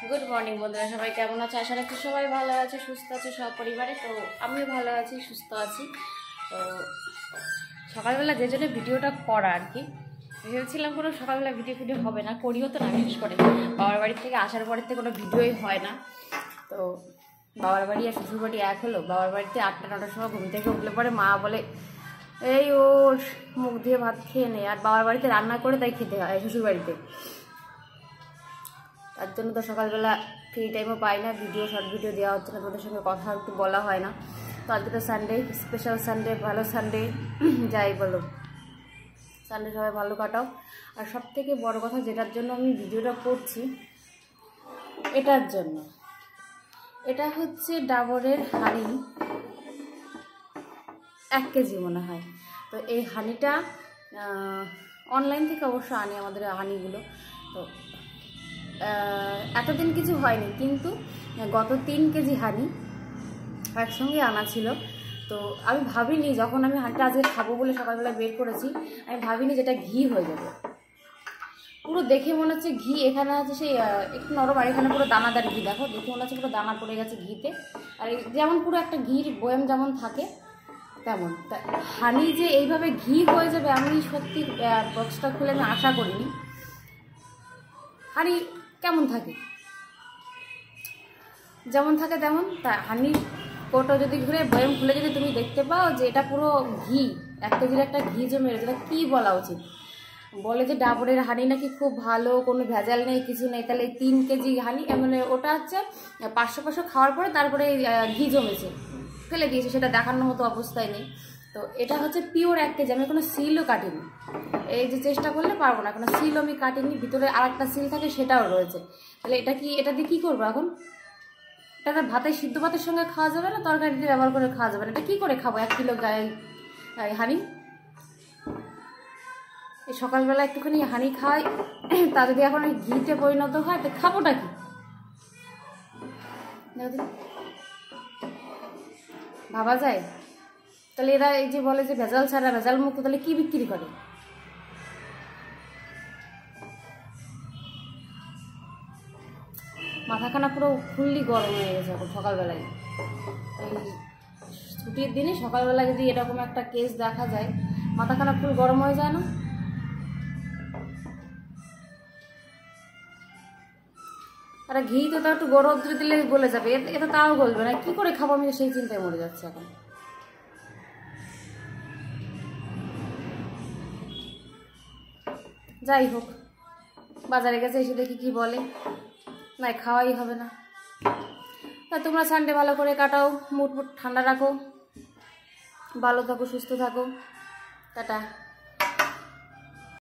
Good morning বন্ধুরা, সবাই কেমন আছে? আশা রাখছি সবাই ভালো আছে, সুস্থ আছে সব পরিবারে। তো আমিও ভালো আছি, সুস্থ আছি। তো সকালবেলা যে জন্য ভিডিওটা করা আর কি, ভেবেছিলাম কোনো সকালবেলা ভিডিও হবে না, করিও তো না। বিশেষ করে বাবার বাড়ি থেকে আসার পরের থেকে কোনো ভিডিওই হয় না। তো বাবার বাড়ি আর শ্বশুর বাড়ি এক হলো। বাবার বাড়িতে 8টা-9টার সময় ঘুম থেকে উঠলে পরে মা বলে এই ও মুখ দিয়ে ভাত খেয়ে নে, আর বাবার বাড়িতে রান্না করে তাই খেতে হয় শ্বশুর বাড়িতে। তার জন্য তো সকালবেলা ফ্রি টাইমও পাই না, শর্ট ভিডিও দেওয়া হচ্ছে না, তোদের সঙ্গে কথা একটু বলা হয় না। তো আজকে তো সানডে, স্পেশাল সানডে, ভালো সানডে যাই বলো, সানডে সবাই ভালো কাটাও। আর সব থেকে বড় কথা, যেটার জন্য আমি ভিডিওটা করছি, এটার জন্য, এটা হচ্ছে ডাবরের হাঁড়ি, 1 কেজি মনে হয়। তো এই হাঁড়িটা অনলাইন থেকে অবশ্য আনি, আমাদের হাঁড়িগুলো। তো এতদিন কিছু হয়নি, কিন্তু গত 3 কেজি হাঁড়ি একসঙ্গে আনা ছিল। তো আমি ভাবিনি, যখন আমি হাঁড়িটা আজকে খাবো বলে সকালবেলা বের করেছি, আমি ভাবিনি যেটা ঘি হয়ে যাবে। পুরো দেখে মনে হচ্ছে ঘি, এখানে আছে সেই একটু নরম, আর এখানে পুরো দানাদার ঘি। দেখো, দেখে মনে হচ্ছে পুরো দানা পড়ে গেছে ঘিতে। আর যেমন পুরো একটা ঘির বয়াম যেমন থাকে তেমন। তা হানি যে এইভাবে ঘি হয়ে যাবে, আমি সত্যি বক্সটা খুলে আমি আশা করিনি। হানি কেমন থাকে, যেমন থাকে তেমন। তা হানির কোটো যদি ঘুরে বয়াম খুলে যদি তুমি দেখতে পাও যে এটা পুরো ঘি, 1 কেজির একটা ঘি জমে রয়েছে, এটা কী বলা উচিত? বলে যে ডাবরের হানি নাকি খুব ভালো, কোনো ভেজাল নেই, কিছু নেই। তাহলে 3 কেজি হানি, মানে ওটা হচ্ছে 500 খাওয়ার পরে তারপরে ঘি জমেছে, ফেলে দিয়েছে, সেটা দেখানোর মতো অবস্থায় নেই। তো এটা হচ্ছে পিওর 1 কেজি। আমি কোনো সিলও কাটিনি, এই যে চেষ্টা করলে পারবো না, কোনো সিলও আমি কাটিনি। ভিতরে আরেকটা সিল থাকে, সেটাও রয়েছে। তাহলে এটা দিয়ে কী করবো এখন? এটা ভাতের, সিদ্ধ ভাতের সঙ্গে খাওয়া যাবে না, তরকারিতে ব্যবহার করে খাওয়া যাবে না। এটা কী করে খাবো 1 কিলো হানি? এই সকালবেলা একটুখানি হানি খাই, তা যদি এখন ঘিতে পরিণত হয়, তো খাবোটা কি? ভাবা যায়? তাহলে এরা এই যে বলে যে ভেজাল ছাড়া, ভেজাল মুক্ত, তাহলে কি বিক্রি করে? মাথাখানা পুরো ফুললি গরম হয়ে গেছে এখন সকালবেলায়। এই ছুটির দিনে সকালবেলা যদি এরকম একটা কেস দেখা যায়, মাথাখানা ফুল গরম হয়ে যায় না? আর ঘি তো তাও একটু গরম দিলে গলে যাবে, এটা তাও গলবে না। কি করে খাবো আমি, সেই চিন্তায় মরে যাচ্ছে এখন। যাই হোক, বাজারে গেছে, এসে দেখি কি বলে, না খাওয়াই হবে না। তা তোমরা সানডে ভালো করে কাটাও, মুড ঠান্ডা রাখো, ভালো থাকো, সুস্থ থাকো, টাটা।